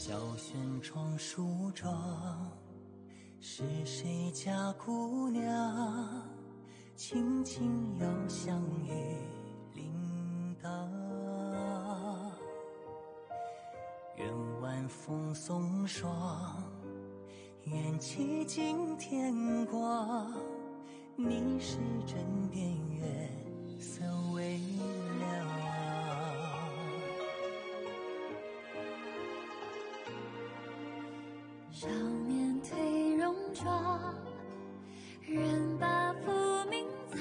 小轩窗梳妆，是谁家姑娘？轻轻又相遇铃铛。愿晚风送霜，愿凄尽天光。你是枕边月色微凉。少年褪戎装，人把浮名藏，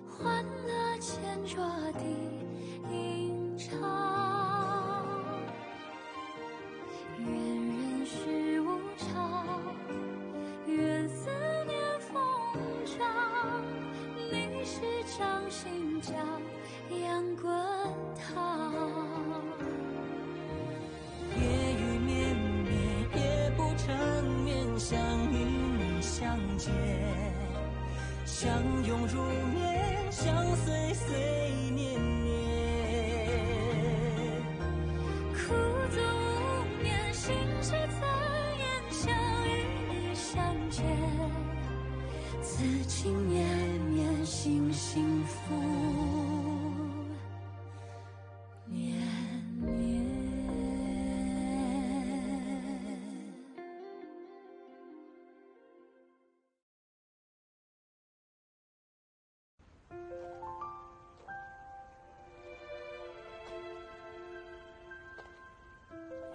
欢乐千桌的吟唱。愿人世无常，愿思念风涨，历史掌心角，扬滚烫。夜雨绵绵，夜不成眠，想与你相见，相拥如眠，相随随年年。苦足无眠，心事残烟，想与你相见，此情绵绵，心幸福绵绵。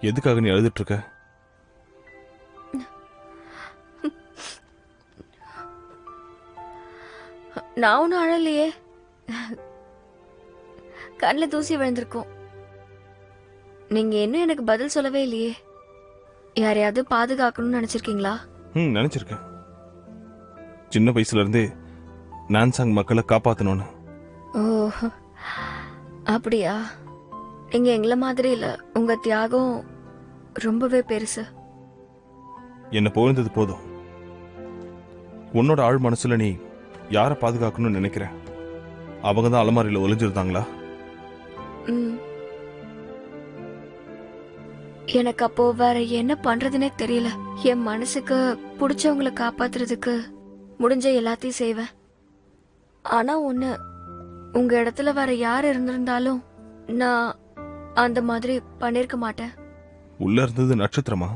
எதுக்காக நீ அழுதுட்டு இருக்க? நான் ஒன்றும் அழலையே, கண்ணில் தூசி விழுந்திருக்கும். நீங்க இன்னும் எனக்கு பதில் சொல்லவே இல்லையே. யாரையாவது பாதுகாக்கணும்னு நினைச்சிருக்கீங்களா? நினைச்சிருக்கேன். சின்ன வயசுல இருந்தே நான்சாங் மக்களை காப்பாத்தணும்னு. ஓ அப்படியா? நீங்க எங்களை மாதிரி இல்ல, உங்க தியாகம் ரொம்பவே பெருசு. என்ன புகழ்ந்தது போதும். உன்னோட ஆழ் மனசுல நீ யாரை பாதுகாக்கணும்னு நினைக்கிற? அவங்க தான் அலமாரியில ஒளிஞ்சிருந்தாங்களா? எனக்கு அப்போ வேற என்ன பண்றதுன்னே தெரியல. என் மனசுக்கு பிடிச்சவங்களை காப்பாத்துறதுக்கு முடிஞ்ச எல்லாத்தையும் செய்வேன். ஆனா ஒண்ணு, உங்க இடத்துல வேற யார் இருந்திருந்தாலும் நான் அந்த மாதிரி பண்ணிருக்க மாட்டேன். உள்ள இருந்தது நட்சத்திரமா?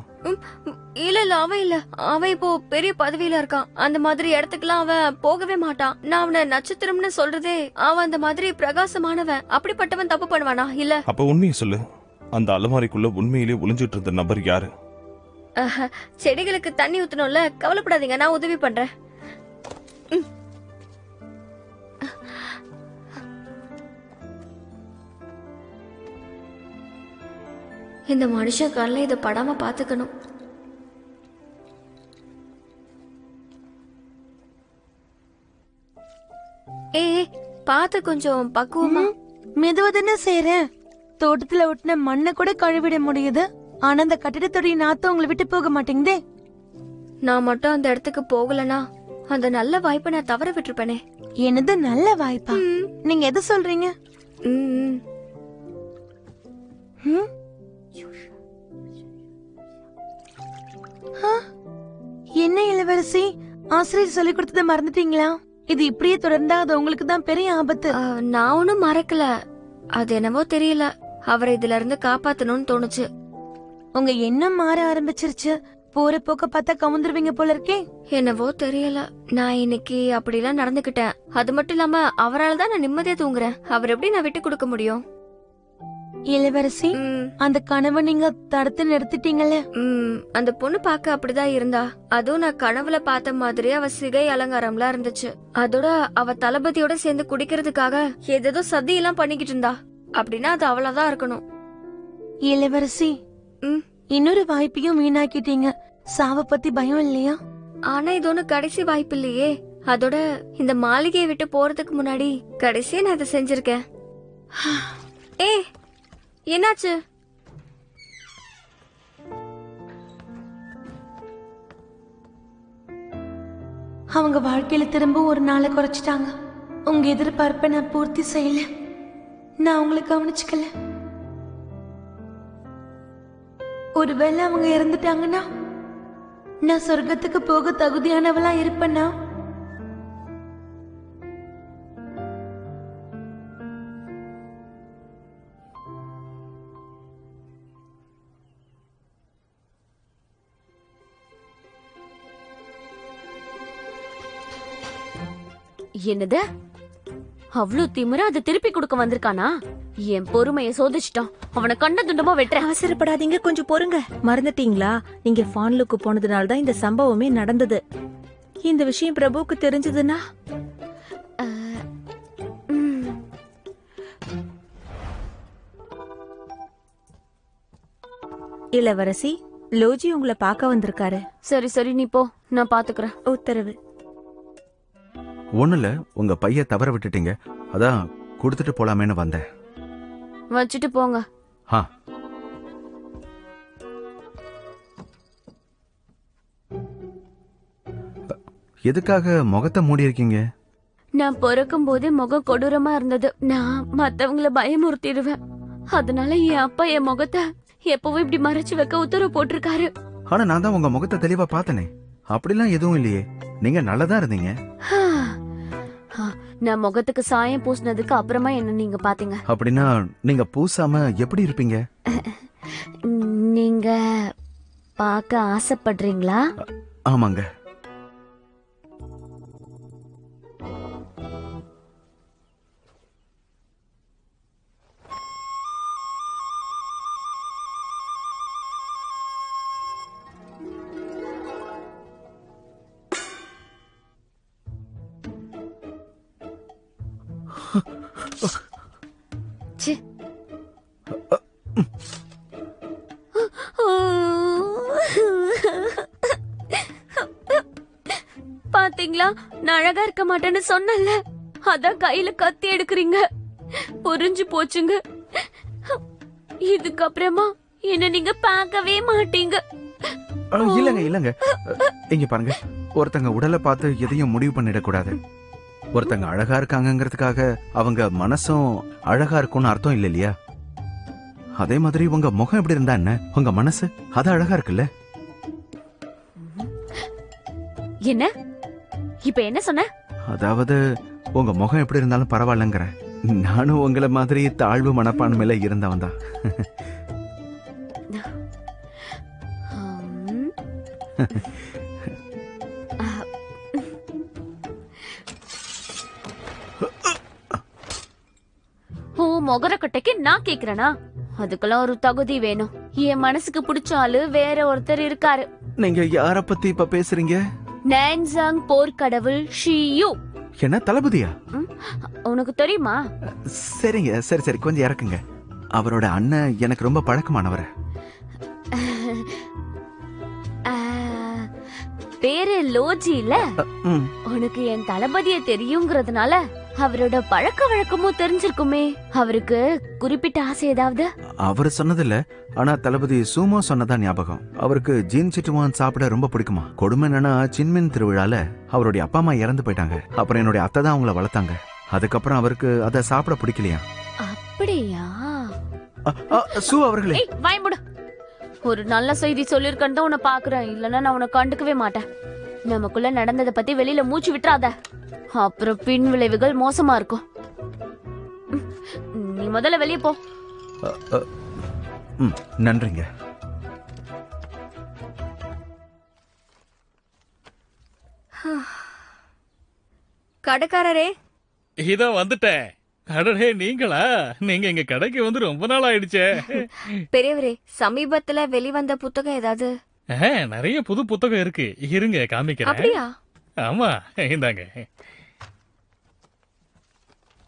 இல்ல இல்ல, அவன் இல்ல. அவன் இப்போ பெரிய பதவியில இருக்கான். அந்த மாதிரி இடத்துக்குலாம் அவன் போகவே மாட்டான். நான் அவனை நட்சத்திரம்னு சொல்றதே, அவன் அந்த மாதிரி பிரகாசமானவன். அப்படிப்பட்டவன் தப்பு பண்ணுவானா? இல்ல. அப்ப உண்மையை சொல்லு. அந்த அலமாரிக்குள்ள உண்மையிலே ஒளிஞ்சிட்டு இருந்த நபர் யாரு? செடிகளுக்கு தண்ணி ஊத்தணும்ல, கவலைப்படாதீங்க, நான் உதவி பண்றேன். இந்த மனுஷன் கண்ணில் இதை படாம பாத்துக்கணும். பாத்து கொஞ்சம் பக்குவமா. மெதுவா தானே செய்யறேன். தோட்டத்துல ஒட்டின மண்ணை கூட கழுவிட முடியுது. ஆனா அந்த கட்டிடத்துடைய நாத்தம் உங்களை விட்டு போக மாட்டேங்குதே. நான் மட்டும் அந்த இடத்துக்கு போகலனா அந்த நல்ல வாய்ப்பை நான் தவற விட்டுருப்பேனே. என்னது நல்ல வாய்ப்பா? நீங்க எது சொல்றீங்க? என்ன இளவரசி, ஆசிரியர் சொல்லி கொடுத்ததை மறந்துட்டீங்களா? இது இப்படியே தொடர்ந்தா அது உங்களுக்கு தான் பெரிய ஆபத்து. நான் ஒன்னும் மறக்கல. அது என்னவோ தெரியல, அவரை இதுல இருந்து காப்பாத்தணும்னு தோணுச்சு. உங்க எண்ணம் மாற ஆரம்பிச்சிருச்சு. போற போக்க பார்த்தா கவுந்துருவீங்க போல இருக்கே. என்னவோ தெரியல, நான் இன்னைக்கு அப்படிலாம் நடந்துகிட்டேன். அது மட்டும் இல்லாம அவரால் தான் நான் நிம்மதியா தூங்குறேன். அவர் எப்படி நான் விட்டு கொடுக்க முடியும்? இளவரசி, அந்த கனவை நீங்க தடுத்து நிறுத்திட்டீங்கல்ல? அந்த பொண்ணு பாக்க அப்படிதான் இருந்தா. அதுவும் நான் கனவுல பார்த்த மாதிரி அவ சிகை அலங்காரம்லாம் இருந்துச்சு. அதோட அவ தளபதியோட சேர்ந்து குடிக்கிறதுக்காக ஏதேதோ சதி எல்லாம் பண்ணிக்கிட்டு இருந்தா. அப்படின்னா அது அவளாதான் இருக்கணும். இளவரசி, இன்னொரு வாய்ப்பையும் வீணாக்கிட்டீங்க. சாவ பத்தி பயம் இல்லையா? ஆனா இது ஒண்ணு கடைசி வாய்ப்பு இல்லையே. அதோட இந்த மாளிகையை விட்டு போறதுக்கு முன்னாடி கடைசியா நான் இதை செஞ்சிருக்கேன். என்னாச்சு? அவங்க வாழ்க்கையில திரும்ப ஒரு நாளை குறைச்சிட்டாங்க. உங்க எதிர்பார்ப்பை நான் பூர்த்தி செய்யல. நான் உங்களை கவனிச்சுக்கல. ஒருவேளை அவங்க இறந்துட்டாங்கன்னா நான் சொர்க்கத்துக்கு போக தகுதியானவளா இருப்பேனா? என்னது? அவ்வளவு திமிரா அதை திருப்பி கொடுக்க வந்திருக்கானா? என் பொறுமைய சோதிச்சிட்டான். அவனை கண்ட துண்டமா வெட்டுறேன். அவசரப்படாதீங்க, கொஞ்சம் பொறுங்க. மறந்துட்டீங்களா, நீங்க ஃபான்லுக்கு போனதுனால தான் இந்த சம்பவமே நடந்தது. இந்த விஷயம் பிரபுவுக்கு தெரிஞ்சதுன்னா இளவரசி, லோஜி உங்களை பார்க்க வந்திருக்காரு. சரி சரி, நீ போ, நான் பாத்துக்கிறேன். உத்தரவு. ஒண்ணுல உங்க பைய தவற விட்டுட்டீங்க, அதான் கொடுத்துட்டு போலாமேன்னு வந்தேன். வச்சுட்டு போங்க. ஆ. எதுக்காக முகத்தை மூடி இருக்கீங்க? நான் பிறக்கும் போதே முகம் கொடூரமா இருந்தது. நான் மத்தவங்கள பயமுறுத்திடுவேன். அதனால என் அப்பா என் முகத்தை எப்பவும் இப்படி மறைச்சு வைக்க உத்தரவு போட்டிருக்காரு. ஆனா நான் தான் உங்க முகத்தை தெளிவா பார்த்தனே. அப்படிலாம் எதுவும் இல்லையே, நீங்க நல்லதா இருந்தீங்க. நான் முகத்துக்கு சாயம் பூசினதுக்கு அப்புறமா என்ன நீங்க பாத்தீங்க. அப்படின்னா நீங்க பூசாம எப்படி இருப்பீங்க? நீங்க பார்க்க ஆசைப்படுறீங்களா? ஆமாங்க. பாத்தீங்களா, நான் அழகா இருக்க மாட்டேன்னு சொன்னல, அதான் கையில கத்தி எடுக்கிறீங்க. புரிஞ்சு போச்சுங்க. இதுக்கப்புறமா என்ன நீங்க பார்க்கவே மாட்டீங்க. இல்லங்க இல்லங்க, இங்க பாருங்க, ஒருத்தங்க உடலை பார்த்து எதையும் முடிவு பண்ணிடக்கூடாது. ஒருத்தங்க அழகா இருக்காங்கிறதுக்காக அவங்க மனசும் அழகா இருக்கும்னு அர்த்தம் இல்ல இல்லையா? அதே மாதிரி உங்க முகம் எப்படி இருந்தா என்ன, உங்க மனசு அது அழகா இருக்குல்ல. என்ன இப்ப என்ன சொன்ன? அதாவது உங்க முகம் எப்படி இருந்தாலும் பரவாயில்லங்கிற. நானும் உங்களை மாதிரி தாழ்வு மனப்பான்மையில இருந்தவன் தான். மொகரக்கட்டைக்கு நான் கேக்குறேனா? அதுக்கெல்லாம் ஒரு தகுதி வேணும். என் மனசுக்கு பிடிச்ச ஆளு வேற ஒருத்தர் இருக்காரு. நீங்க யார பத்தி இப்ப பேசுறீங்க? நான்சாங் போர்க்கடவுள் ஷியூ. என்ன, தளபதியா? உனக்கு தெரியுமா? சரிங்க, சரி சரி, கொஞ்சம் இறக்குங்க. அவரோட அண்ணன் எனக்கு ரொம்ப பழக்கமானவர். பேரு லோஜி இல்ல? உனக்கு என் தளபதிய தெரியுங்கிறதுனால அவரோட பழக்க வழக்கமும் தெரிஞ்சிருக்குமே. அவருக்கு குறிப்பிட்ட ஆசை ஏதாவது? அவரு சொன்னதில்ல, ஆனா தளபதி சூமோ சொன்னதா ஞாபகம். அவருக்கு ஜீன் சிட்டுவான் சாப்பிட ரொம்ப பிடிக்குமா. கொடுமை என்னன்னா, சின்மின் திருவிழால அவருடைய அப்பா அம்மா இறந்து போயிட்டாங்க. அப்புறம் என்னுடைய அத்தை தான் அவங்கள வளர்த்தாங்க. அதுக்கப்புறம் அவருக்கு அதை சாப்பிட பிடிக்கலையா. அப்படியா? சூ அவர்களே, வாய்முடு. ஒரு நல்ல செய்தி சொல்லிருக்கேன்னு தான் உன்னை பாக்குறேன், இல்லன்னா நான் உன்னை கண்டுக்கவே மாட்டேன். நமக்குள்ள நடந்ததை பத்தி வெளியில மூச்சு விட்டுறாத, அப்புறம் பின் விளைவுகள் மோசமா இருக்கும். நீ முதல்ல வெளியே போ. நன்றிங்க. கடைக்காரரே, இதோ வந்துட்டேன். அடடே, நீங்களா? நீங்க எங்க கடைக்கு வந்து ரொம்ப நாள் ஆயிடுச்சே. பெரியவரே, சமீபத்துல வெளிவந்த புத்தகம் ஏதாவது? நிறைய புது புத்தகம் இருக்கு, இருங்க காமிக்கிறேன். அப்படியா? ஆமா, இந்தாங்க.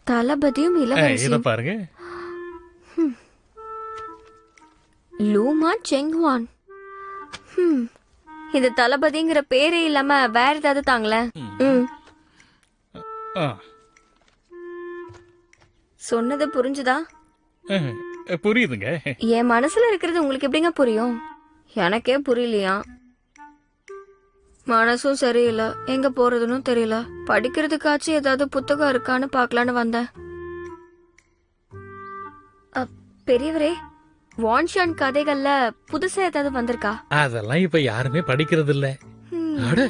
தளபதியும் இத இளவரசியும். பாருங்க. லூமா செங்ஹுவான். இது தளபதிங்கிற பேரே இல்லாம வேற ஏதாவது தாங்களேன். சொன்னது புரிஞ்சுதா? புரியுதுங்க. என் மனசுல இருக்கிறது உங்களுக்கு எப்படிங்க புரியும்? எனக்கே புரியலையா. மனசும் சரியில்லை, எங்க போறதுன்னு தெரியல. படிக்கிறதுக்காச்சும் ஏதாவது புத்தகம் இருக்கான்னு பாக்கலான்னு வந்தேன். பெரியவரே, வான்ஷான் கதைகள்ல புதுசா ஏதாவது வந்திருக்கா? அதெல்லாம் இப்ப யாருமே படிக்கிறது இல்ல. அட,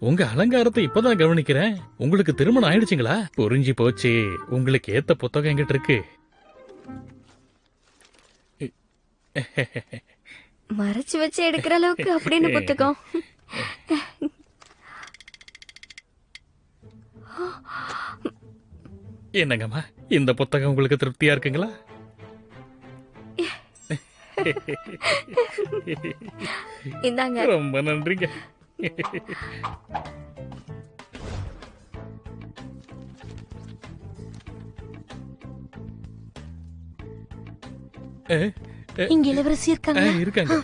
உங்க அலங்காரத்தை இப்பதான் கவனிக்கிறேன். உங்களுக்கு திருமணம் ஆயிடுச்சுங்களா? புரிஞ்சு போச்சு. உங்களுக்கு ஏத்த புத்தகம் என்கிட்ட இருக்கு. மறைச்சு வச்சு எடுக்கிற அளவுக்கு அப்படின்னு புத்தகம். என்னங்கம்மா, இந்த புத்தகம் உங்களுக்கு திருப்தியா இருக்குங்களா? இந்தாங்க. ரொம்ப நன்றிங்க. இங்க இளவரசி இருக்காங்க. இருக்காங்க.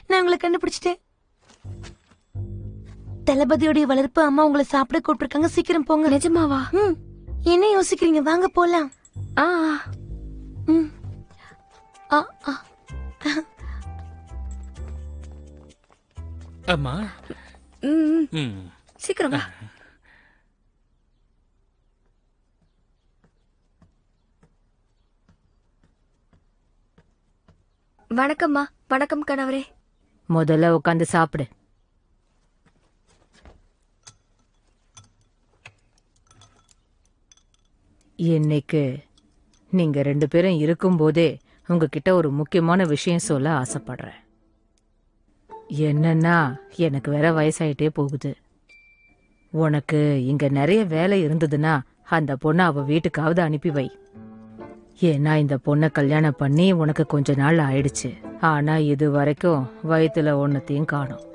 நான் உங்களை கண்டுபிடிச்சிட்டேன். தளபதியோடைய வளர்ப்பு அம்மா உங்களை சாப்பிட கூப்பிட்டுருக்காங்க. சீக்கிரம் போங்க. நிஜமாவா? என்ன யோசிக்கிறீங்க? வாங்க போலாம். ஆ. ஆ, ஆ. அம்மா. சீக்கிரம் வா. வணக்கம்மா. வணக்கம் கணவரே. முதல்ல உட்காந்து சாப்பிடு. இன்னைக்கு நீங்க 2 பேரும் இருக்கும்போதே உங்ககிட்ட ஒரு முக்கியமான விஷயம் சொல்ல ஆசைப்படுறேன். என்னன்னா, எனக்கு வேற வயசாயிட்டே போகுது. உனக்கு இங்க நிறைய வேலை இருந்ததுன்னா அந்த பொண்ணை அவ வீட்டுக்காவது அனுப்பி வை. ஏன்னா இந்த பொண்ணை கல்யாணம் பண்ணி உனக்கு கொஞ்ச நாள் ஆயிடுச்சு. ஆனா இது வரைக்கும் வயித்துல ஒன்னத்தையும் காணும்.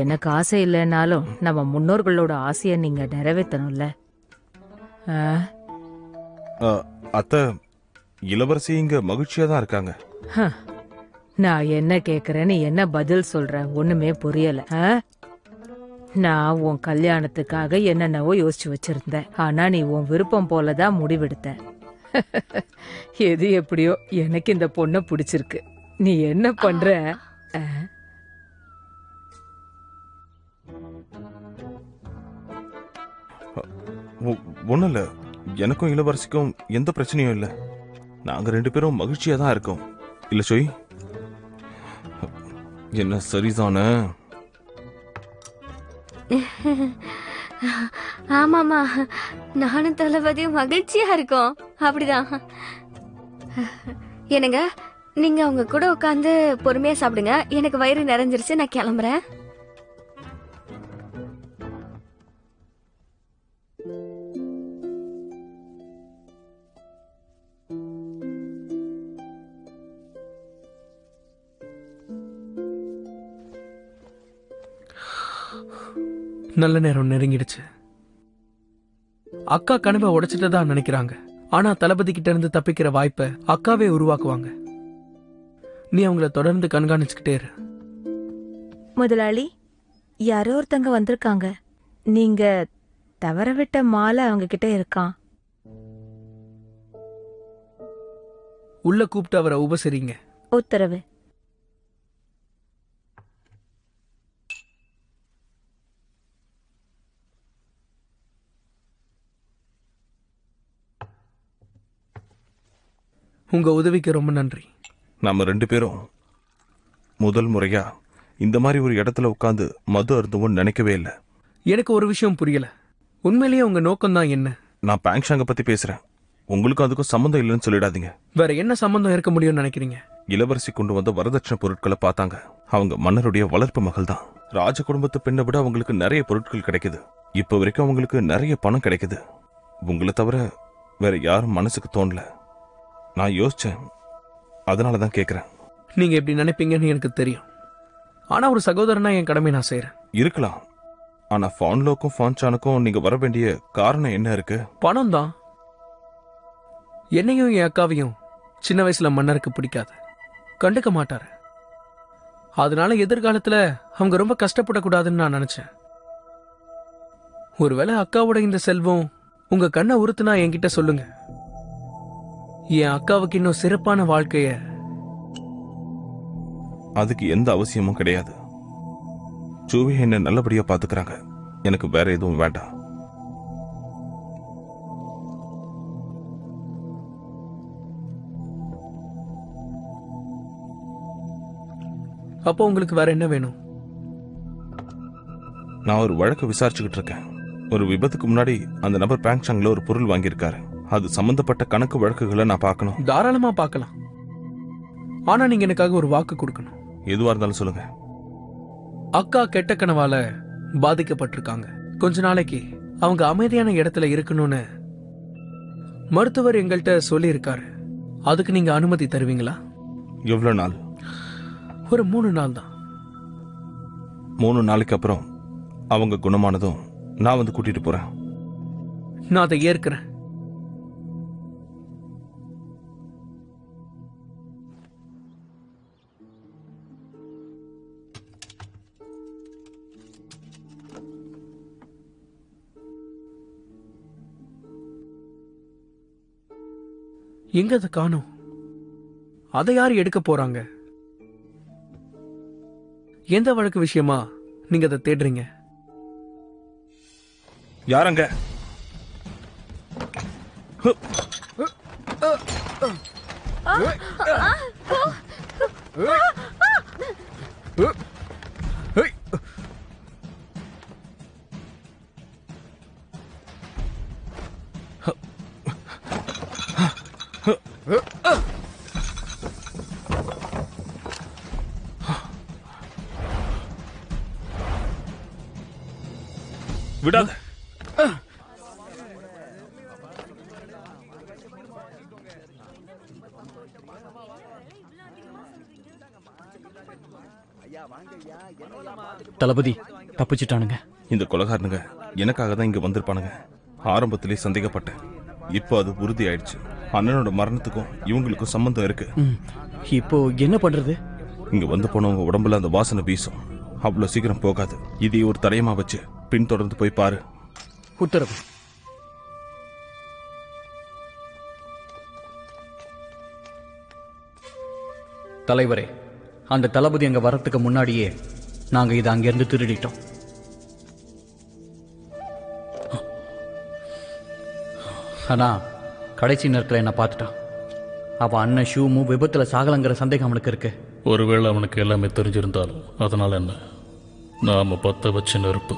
எனக்கு ஆசை இல்லைன்னாலும் நம்ம முன்னோர்களோட ஆசைய நீங்க நிறைவேற்றணும்ல. அத்தை, இளவரசி இங்க மகிழ்ச்சியா தான் இருக்காங்க. நான் என்ன கேக்குறேன்னு என்ன பதில் சொல்ற? ஒண்ணுமே புரியல. நான் உன் கல்யாணத்துக்காக என்னென்னவோ யோசிச்சு வச்சிருந்தேன். ஆனா நீ உன் விருப்பம் போலதான் முடிவெடுத்த. எது எப்படியோ எனக்கு இந்த பொண்ணை பிடிச்சிருக்கு. நீ என்ன பண்ற? ஒண்ணும் இல்ல, எனக்கும் இளவரசிக்கும் எந்த பிரச்சனையும் இல்ல. நாங்க 2 பேரும் மகிழ்ச்சியா தான் இருக்கோம். இல்ல சோய்? என்ன சரிதானே? ஆமாமா, நானும் தளபதியும் மகிழ்ச்சியா இருக்கோம். அப்படிதான். என்னங்க, நீங்க அவங்க கூட உட்காந்து பொறுமையா சாப்பிடுங்க. எனக்கு வயிறு நிறைஞ்சிருச்சு. நான் கிளம்புறேன். நல்ல நேரம் நெருங்கிடுச்சு. அக்கா கனவை உடைச்சிட்டதா நினைக்கிறாங்க. ஆனா தளபதி கிட்ட இருந்து தப்பிக்கிற வாய்ப்பை அக்காவே உருவாக்குவாங்க. நீ அவங்கள தொடர்ந்து கண்காணிச்சுக்கிட்டே இரு. முதலாளி, யாரோ ஒருத்தங்க வந்திருக்காங்க. நீங்க தவற விட்ட மாலை அவங்க கிட்ட இருக்கான். உள்ள கூப்பிட்டு அவரை உபசரிங்க. உத்தரவு. உங்க உதவிக்கு ரொம்ப நன்றி. நாம 2 பேரும் முதல் முறையா இந்த மாதிரி ஒரு இடத்துல உட்காந்து மது அருந்துவோம்னு நினைக்கவே இல்லை. எனக்கு ஒரு விஷயம் புரியல. உண்மையிலேயே உங்க நோக்கம் தான் என்ன? நான் பேங்ஷாங்க பத்தி பேசுறேன். உங்களுக்கும் அதுக்கும் சம்மந்தம் இல்லைன்னு சொல்லிடாதீங்க. வேற என்ன சம்பந்தம் இருக்க முடியும்னு நினைக்கிறீங்க? இளவரசி கொண்டு வந்த வரதட்சணை பொருட்களை பார்த்தாங்க. அவங்க மன்னருடைய வளர்ப்பு மகள் தான். ராஜ குடும்பத்தை பெண்ணை விட அவங்களுக்கு நிறைய பொருட்கள் கிடைக்குது. இப்ப வரைக்கும் அவங்களுக்கு நிறைய பணம் கிடைக்குது. உங்களை தவிர வேற யாரும் மனசுக்கு தோணல. நான் யோசிச்சேன், அதனாலதான் கேக்குறேன். நீங்க எப்படி நினைப்பீங்கன்னு எனக்கு தெரியும். ஆனா ஒரு சகோதரனா என் கடமை நான் செய்யறேன். இருக்கலாம். ஆனா ஃபான்லோக்கும் ஃபான்சானுக்கும் நீங்க வர வேண்டிய காரணம் என்ன இருக்கு? பணம் தான். என்னையும் என் அக்காவையும் சின்ன வயசுல மன்னருக்கு பிடிக்காது, கண்டுக்க மாட்டாரு. அதனால எதிர்காலத்துல அவங்க ரொம்ப கஷ்டப்படக்கூடாதுன்னு நான் நினைச்சேன். ஒருவேளை அக்காவோட இந்த செல்வம் உங்க கண்ணை உறுத்துனா என்கிட்ட சொல்லுங்க. என் அக்காவுக்கு இன்னும் சிறப்பான வாழ்க்கைய. அதுக்கு எந்த அவசியமும் கிடையாது. ஜூவி என்ன நல்லபடியா பாத்துக்கிறாங்க. எனக்கு வேற எதுவும் வேண்டாம். அப்போ உங்களுக்கு வேற என்ன வேணும்? நான் ஒரு வழக்கு விசாரிச்சுக்கிட்டு இருக்கேன். ஒரு விபத்துக்கு முன்னாடி அந்த நபர் பேங்க்ஷாங்ல ஒரு பொருள் வாங்கியிருக்காரு. அது சம்பந்தப்பட்ட கணக்கு வழக்குகளை நான் பார்க்கணும். தாராளமா பார்க்கலாம். ஆனா நீங்க எனக்காக ஒரு வாக்கு கொடுக்கணும். எதுவா இருந்தாலும் சொல்லுங்க. அக்கா கெட்ட கனவால பாதிக்கப்பட்டிருக்காங்க. கொஞ்ச நாளைக்கு அவங்க அமைதியான இடத்துல இருக்கணும்னு மருத்துவர் எங்கள்கிட்ட சொல்லி இருக்காரு. அதுக்கு நீங்க அனுமதி தருவீங்களா? எவ்வளவு நாள்? ஒரு 3 நாள் தான். 3 நாளைக்கு அப்புறம் அவங்க குணமானதும் நான் வந்து கூட்டிட்டு போறேன். நான் அதை ஏற்கிறேன். எங்க அதை காணோம்? அதை யார் எடுக்க போறாங்க? எந்த வழக்கு விஷயமா நீங்க அதை தேடுறீங்க? யாரங்க? விடாத. தளபதி தப்பிச்சிட்டானுங்க. இந்த கொலைகாரனுங்க எனக்காக தான் இங்க வந்திருப்பானுங்க. ஆரம்பத்திலே சந்தேகப்பட்டேன். இப்போ அது உறுதி ஆயிடுச்சு. அண்ணனோட மரணத்துக்கும் இவங்களுக்கும் சம்பந்தம் இருக்கு. இப்போ என்ன பண்றது? இங்க வந்து போனவங்க உடம்புல அந்த வாசனை வீசும். அவ்வளவு சீக்கிரம் போகாது. இதை ஒரு தடயமா வச்சு பின்தொடர்ந்து போய் பாரு. உத்தரவு. தலைவரே, அந்த தளபதி அங்க வரத்துக்கு முன்னாடியே நாங்க இதை அங்கிருந்து திருடிட்டோம். ஆனா கடைசி நேரத்தில் என்ன பார்த்துட்டான். அவன் அண்ணன் ஷூமும் விபத்துல சாகலங்கிற சந்தேகம் அவனுக்கு இருக்கு. ஒருவேளை அவனுக்கு எல்லாமே தெரிஞ்சிருந்தாலும் அதனால என்ன? நாம பத்த வச்ச நெருப்பு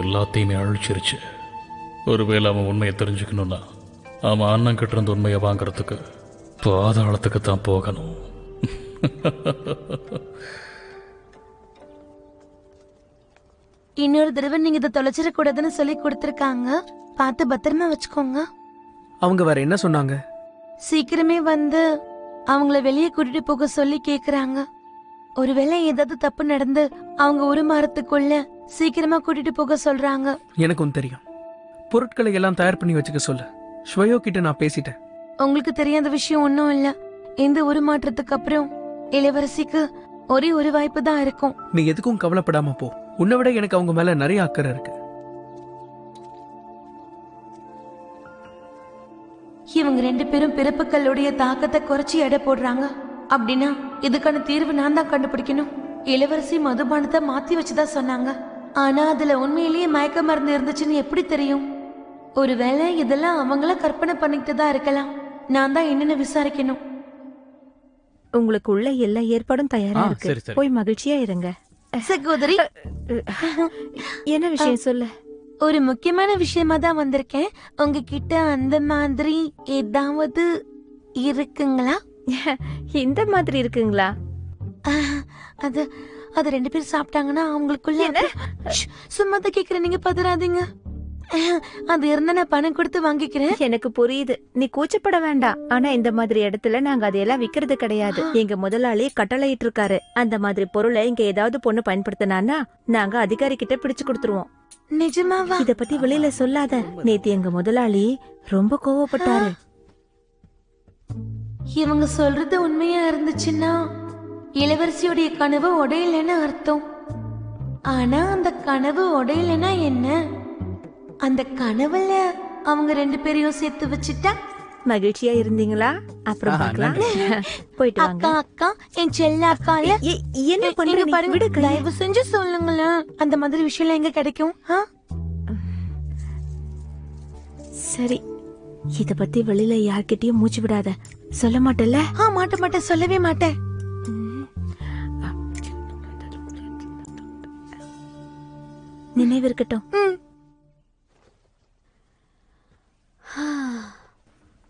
எல்லாத்தையுமே அழிச்சிருச்சு. ஒருவேளை அவன் உண்மையை தெரிஞ்சுக்கணும்னா அவன் அண்ணன் கிட்ட இருந்து உண்மையை வாங்கறதுக்கு பாதாளத்துக்கு தான் போகணும். இன்னொரு தடவை நீங்க இதை தொலைச்சிடக்கூடாதுன்னு சொல்லி கொடுத்துருக்காங்க. பார்த்து பத்திரமா வச்சுக்கோங்க. அவங்க வேற என்ன சொன்னாங்க? சீக்கிரமே வந்து அவங்கள வெளியே கூட்டிட்டு போக சொல்லி கேக்குறாங்க. ஒருவேளை ஏதாவது தப்பு நடந்து அவங்க உருமாறத்துக்குள்ள சீக்கிரமா கூட்டிட்டு போக சொல்றாங்க. எனக்கும் தெரியும். பொருட்களை எல்லாம் தயார் பண்ணி வச்சுக்க சொல்லு. ஸ்வயோ கிட்ட நான் பேசிட்டேன். உங்களுக்கு தெரியாத விஷயம் ஒன்னும் இல்ல. இந்த உருமாற்றத்துக்கு அப்புறம் இளவரசிக்கு ஒரே ஒரு வாய்ப்பு தான் இருக்கும். நீ எதுக்கும் கவலைப்படாம போ. உன்னை விட எனக்கு அவங்க மேல நிறைய அக்கறை இருக்கு. இவங்க 2 பேரும் பிறப்புகளுடைய தாக்கத்தை குறைச்சி எடை போடுறாங்க. அப்படின்னா இதுக்கான தீர்வு நான் தான் கண்டுபிடிக்கணும். இளவரசி மதுபானத்தை மாத்தி வச்சுதான் சொன்னாங்க. ஆனா அதுல உண்மையிலேயே மயக்க மருந்து இருந்துச்சுன்னு எப்படி தெரியும்? ஒருவேளை இதெல்லாம் அவங்கள கற்பனை பண்ணிக்கிட்டு தான் இருக்கலாம். நான் தான் என்னன்னு விசாரிக்கணும். உங்களுக்கு உள்ள எல்லா ஏற்பாடும் தயாரா இருக்கு. போய் மகிழ்ச்சியா இருங்க. சகோதரி, என்ன விஷயம் சொல்லு. ஒரு முக்கியமான விஷயமா தான் வந்திருக்கேன். உங்ககிட்ட அந்த மாதிரி ஏதாவது இருக்குங்களா? இந்த மாதிரி இருக்குங்களா? அது 2 பேர் சாப்பிட்டாங்கன்னா அவங்களுக்குள்ள சும்மா தான் கேக்குறேன், நீங்க பதறாதீங்க. அது இருந்தா நான் பணம் கொடுத்து வாங்கிக்கிறேன். எனக்கு புரியுது, நீ கூச்சப்பட வேண்டாம். ஆனா இந்த மாதிரி இடத்துல நாங்க அதையெல்லாம் விக்கிறது கிடையாது. எங்க முதலாளி கட்டளையிட்டு இருக்காரு. அந்த மாதிரி பொருளை இங்க ஏதாவது பொண்ணு பயன்படுத்தினான்னா நாங்க அதிகாரி கிட்ட பிடிச்சு கொடுத்துருவோம். நிஜமாவா? இத பத்தி வெளியில சொல்லாத. நேத்து எங்க முதலாளி ரொம்ப கோவப்பட்டாரு. இவங்க சொல்றது உண்மையா இருந்துச்சுன்னா இளவரசியுடைய கனவு உடையலன்னு அர்த்தம். ஆனா அந்த கனவு உடையலன்னா என்ன? அந்த கனவுல அவங்க 2 பேரையும் சேர்த்து வச்சுட்டா மகிழ்ச்சியா இருந்தீங்களா? அப்புறம் பார்க்கலாம். போயிட்டு வாங்க. அக்கா அக்கா, என் செல்ல அக்கா. என்ன பண்றீங்க? பாருங்க, தயவு செஞ்சு சொல்லுங்களேன். அந்த மாதிரி விஷயம் எங்க கிடைக்கும்? சரி, இத பத்தி வெளியில யார்கிட்டயும் மூச்சு விடாத. சொல்ல மாட்டல? மாட்டேன், சொல்லவே மாட்டேன். நினைவு இருக்கட்டும்.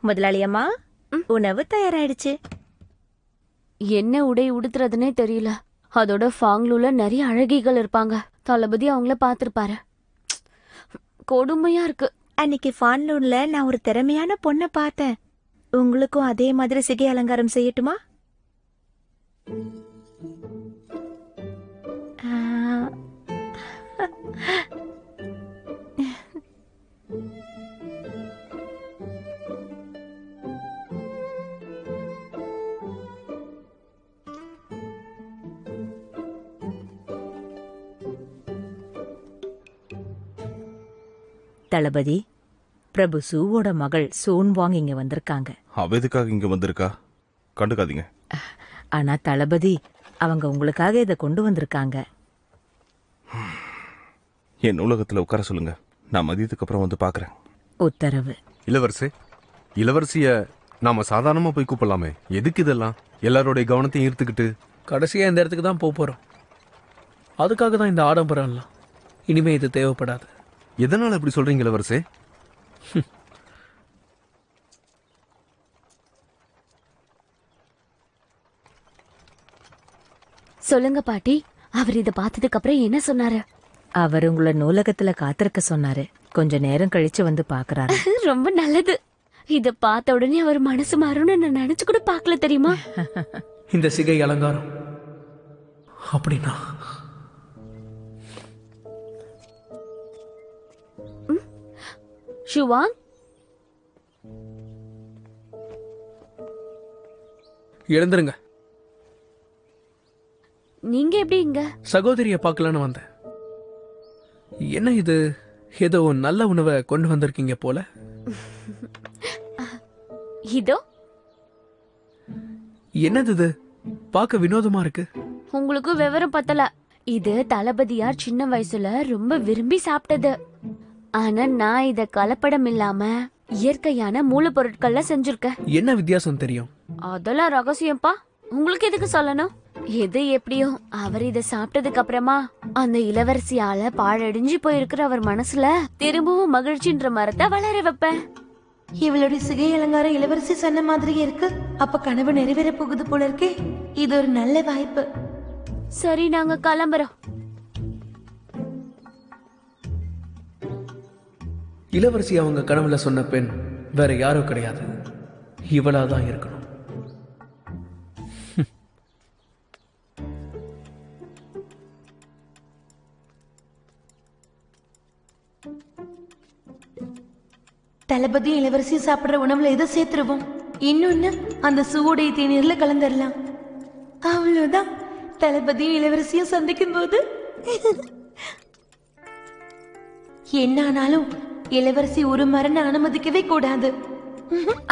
முதலாளி அம்மா, உணவு தயாராயிடுச்சு. என்ன உடை உடுத்துறதுனே தெரியல. அதோட ஃபாங்லூல நிறைய அழகிகள் இருப்பாங்க. தளபதி அவங்கள பாத்திருப்பாரு. கொடுமையா இருக்கு. அன்னைக்கு ஃபான்லூன்ல நான் ஒரு திறமையான பொண்ணை பார்த்தேன். உங்களுக்கும் அதே மாதிரி சிகை அலங்காரம் செய்யட்டுமா? தளபதி, பிரபு சூவோட மகள் சோன்வாங் இங்க வந்திருக்காங்க. அவ எதுக்காக இங்க வந்திருக்கா? கண்டுக்காதீங்க. ஆனா தளபதி, அவங்க உங்களுக்காக இதை கொண்டு வந்திருக்காங்க. என் நூலகத்துல உட்கார சொல்லுங்க. நான் மதியத்துக்கு அப்புறம் வந்து பாக்குறேன். உத்தரவு. இளவரசிய நாம சாதாரணமா போய் கூப்பிடலாமே, எதுக்கு இதெல்லாம்? எல்லாரோடைய கவனத்தையும் ஈர்த்துக்கிட்டு கடைசியா இந்த இடத்துக்கு தான் போறோம். அதுக்காக தான் இந்த ஆடம்பரம்லாம். இனிமே இது தேவைப்படாது. எதனால இப்படி சொல்றீங்க இளவரசே? சொல்லுங்க பாட்டி, அவர் இத பார்த்ததுக்கு அப்புறம் என்ன சொன்னாரு? அவர் உங்களை நூலகத்துல காத்திருக்க சொன்னாரு. கொஞ்ச நேரம் கழிச்சு வந்து பாக்குறாரு. ரொம்ப நல்லது. இத பார்த்த உடனே அவர் மனசு மாறும்னு நான் நினைச்சு கூட பார்க்கல, தெரியுமா? இந்த சிகை அலங்காரம் அப்படின்னா ஷுவாங், எழுந்துருங்க. நீங்க எப்படி இங்க? சகோதரிய பார்க்கலான்னு வந்தேன். என்ன இது, ஏதோ நல்ல உணவை கொண்டு வந்திருக்கீங்க போல. இதோ. என்னது இது, பார்க்க வினோதமா இருக்கு. உங்களுக்கு விவரம் பத்தல. இது தளபதியார் சின்ன வயசுல ரொம்ப விரும்பி சாப்பிட்டது. ஆனா நான் இத கலப்படம் இல்லாம இயற்கையான மூலப்பொருட்கள்ல செஞ்சிருக்கேன். என்ன வித்தியாசம் தெரியும்? அதெல்லாம் ரகசியம்ப்பா. உங்களுக்கு எதுக்கு சொல்லணும்? எது எப்படியோ அவர் இத சாப்பிட்டதுக்கு அப்புறமா அந்த இளவரசியால பாழடைஞ்சு போயிருக்கிற அவர் மனசுல திரும்பவும் மகிழ்ச்சின்ற மரத்தை வளர வைப்பேன். இவளுடைய சிகை அலங்காரம் இளவரசி சொன்ன மாதிரியே இருக்கு. அப்ப கனவு நிறைவேற போகுது போல இருக்கே. இது ஒரு நல்ல வாய்ப்பு. சரி, நாங்க கிளம்புறோம். இளவரசி அவங்க கனவுல சொன்ன பெண் வேற யாரோ கிடையாது, இவளாதான் இருக்கணும். தளபதி இளவரசி சாப்பிடுற உணவுல எதை சேர்த்துருவோம். இன்னொன்னு, அந்த சூடைய தேநீர்ல கலந்துடலாம். அவ்வளவுதான். தளபதியும் இளவரசியும் சந்திக்கும் போது என்ன ஆனாலும் இளவரசி ஒரு மரண அனுமதிக்கவே கூடாது.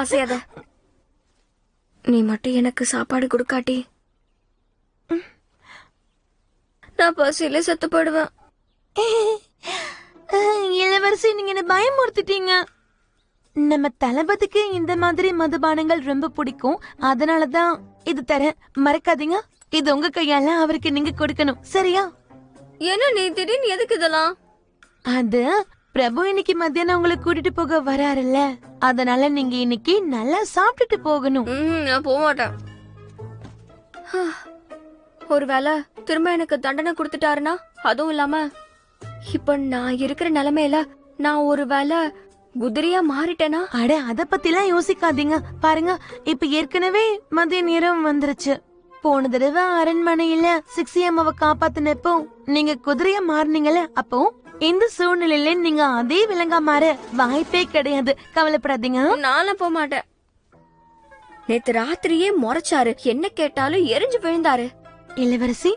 அசையாத. நீ மட்டும் எனக்கு சாப்பாடு கொடுக்காட்டி நான் பசியில செத்து போயிடுவேன். இளவரசி, நீங்க என்ன பயமுறுத்திட்டீங்க. நம்ம தளபதிக்கு இந்த மாதிரி மதுபானங்கள் ரொம்ப பிடிக்கும். அதனாலதான் இது தரேன். மறக்காதீங்க, இது உங்க கையால அவருக்கு நீங்க கொடுக்கணும், சரியா? என்ன நீ திடீர்னு எதுக்கு இதெல்லாம்? அது பிரபு இன்னைக்கு மத்தியானம் உங்களை கூட்டிட்டு போக வராருல்ல, அதனால நீங்க இன்னைக்கு நல்லா சாப்பிட்டுட்டு போகணும். நான் போக மாட்டேன். ஒருவேளை திரும்ப எனக்கு தண்டனை கொடுத்துட்டாருன்னா, அதுவும் இல்லாம இப்ப நான் இருக்கிற நிலைமையில நான் ஒருவேளை குதிரையா மாறிட்டேனா? அட, அத பத்திலாம் யோசிக்காதீங்க. பாருங்க, இப்ப ஏற்கனவே மதிய நேரம் வந்துருச்சு. போன தடவை அரண்மனையில 6am அவ காப்பாத்தினப்போ நீங்க குதிரையா மாறினீங்கல்ல, அப்போ இந்த சூழ்நிலையில நீங்க அதே விலங்கா மாற வாய்ப்பே கிடையாது. கவலைப்படாதீங்க. நானும் போக மாட்டேன். நேத்து ராத்திரியே முறைச்சாரு. என்ன கேட்டாலும் எரிஞ்சு விழுந்தாரு. இளவரசி,